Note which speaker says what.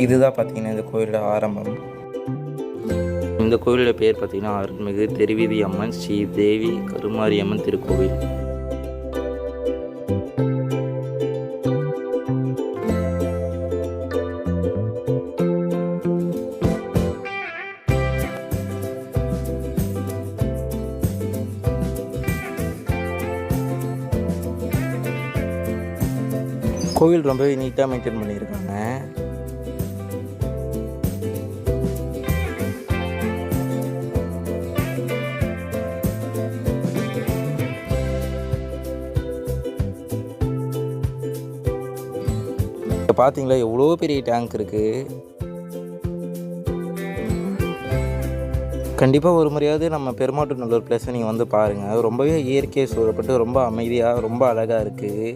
Speaker 1: இதுதான் பார்த்திங்கன்னா இந்த கோயிலோட ஆரம்பம். இந்த கோயிலோட பேர் பார்த்திங்கன்னா அருள்மிகு திருவீதி அம்மன் ஸ்ரீ தேவி கருமாரியம்மன் திருக்கோவில். கோவில் ரொம்பவே நீட்டாக மெயின்டைன் பண்ணியிருக்காங்க. இப்போ பார்த்தீங்களா எவ்வளோ பெரிய டேங்க் இருக்குது. கண்டிப்பாக ஒரு முறையாவது நம்ம பெருமாட்டு நல்லூர் பிளேஸை நீங்கள் வந்து பாருங்கள். ரொம்பவே இயற்கையை சூழப்பட்டு ரொம்ப அமைதியாக ரொம்ப அழகாக இருக்குது.